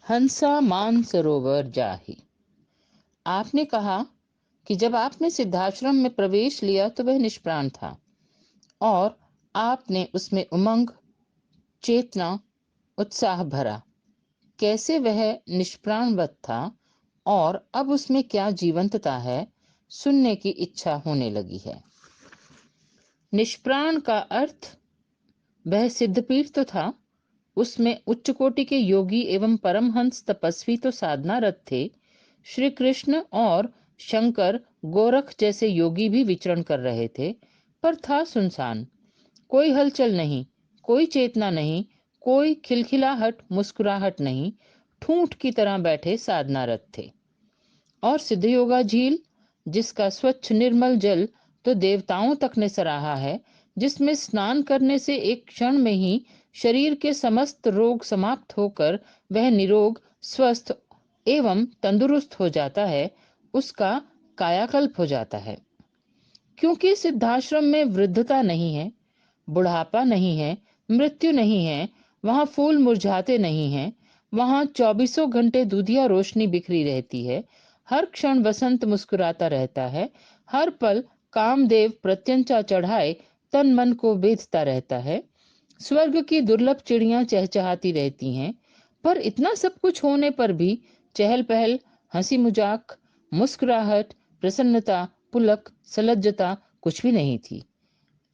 हंसा मानसरोवर जाहि। आपने कहा कि जब आपने सिद्धाश्रम में प्रवेश लिया तो वह निष्प्राण था और आपने उसमें उमंग, चेतना, उत्साह भरा। कैसे वह निष्प्राणवत था और अब उसमें क्या जीवंतता है, सुनने की इच्छा होने लगी है। निष्प्राण का अर्थ वह सिद्धपीठ तो था, उसमें उच्च कोटि के योगी एवं परमहंस तपस्वी तो साधनारत थे। श्री कृष्ण और शंकर, गोरख जैसे योगी भी विचरण कर रहे थे, पर था सुनसान। कोई हलचल नहीं, कोई चेतना नहीं, कोई खिलखिलाहट मुस्कुराहट नहीं। ठूंठ की तरह बैठे साधनारत थे। और सिद्धयोगा झील, जिसका स्वच्छ निर्मल जल तो देवताओं तक ने सराहा है, जिसमें स्नान करने से एक क्षण में ही शरीर के समस्त रोग समाप्त होकर वह निरोग, स्वस्थ एवं तंदुरुस्त हो जाता है, उसका कायाकल्प हो जाता है। क्योंकि सिद्धाश्रम में वृद्धता नहीं है, बुढ़ापा नहीं है, मृत्यु नहीं है, वहां फूल मुरझाते नहीं हैं, वहां चौबीसों घंटे दुधिया रोशनी बिखरी रहती है, हर क्षण वसंत मुस्कुराता रहता है, हर पल कामदेव प्रत्यंचा चढ़ाए तन मन को बेधता रहता है, स्वर्ग की दुर्लभ चिड़ियां चहचहाती रहती हैं। पर इतना सब कुछ होने पर भी चहल पहल, हंसी मजाक, मुस्कुराहट, प्रसन्नता, पुलक, सलज्जता कुछ भी नहीं थी।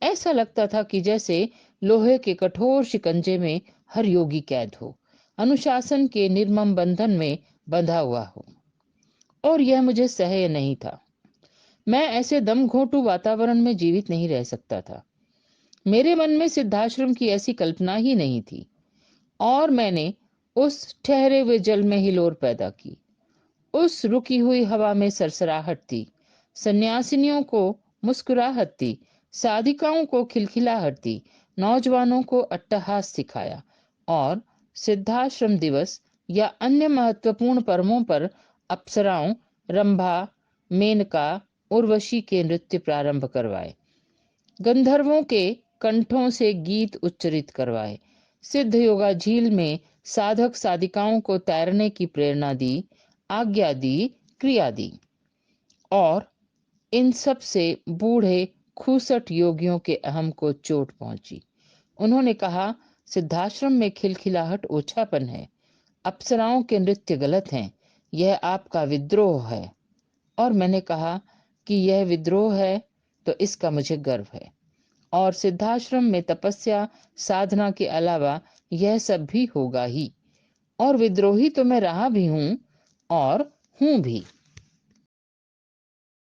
ऐसा लगता था कि जैसे लोहे के कठोर शिकंजे में हर योगी कैद हो, अनुशासन के निर्मम बंधन में बंधा हुआ हो। और यह मुझे सह्य नहीं था। मैं ऐसे दम घोंटू वातावरण में जीवित नहीं रह सकता था। मेरे मन में सिद्धाश्रम की ऐसी कल्पना ही नहीं थी। और मैंने उस ठहरे हुए जल में हिलोर पैदा की। उस रुकी हुई हवा में सरसराहट थी, सन्यासिनियों को मुस्कुराहट थी, साधिकाओं को खिलखिलाहट थी, नौजवानों को अट्टहास सिखाया। और सिद्धाश्रम दिवस या अन्य महत्वपूर्ण पर्वों पर अप्सराओं, रंभा, मेनका, उर्वशी के नृत्य प्रारंभ करवाए, गंधर्वों के कंठों से गीत उच्चरित करवाए, सिद्ध योगा झील में साधक साधिकाओं को तैरने की प्रेरणा दी, आज्ञा दी, क्रिया दी। और इन सब से बूढ़े खूसट योगियों के अहम को चोट पहुंची। उन्होंने कहा, सिद्धाश्रम में खिलखिलाहट ओछापन है, अप्सराओं के नृत्य गलत हैं, यह आपका विद्रोह है। और मैंने कहा कि यह विद्रोह है तो इसका मुझे गर्व है। और सिद्धाश्रम में तपस्या, साधना के अलावा यह सब भी होगा ही। और विद्रोही तो मैं रहा भी हूं और हूं भी।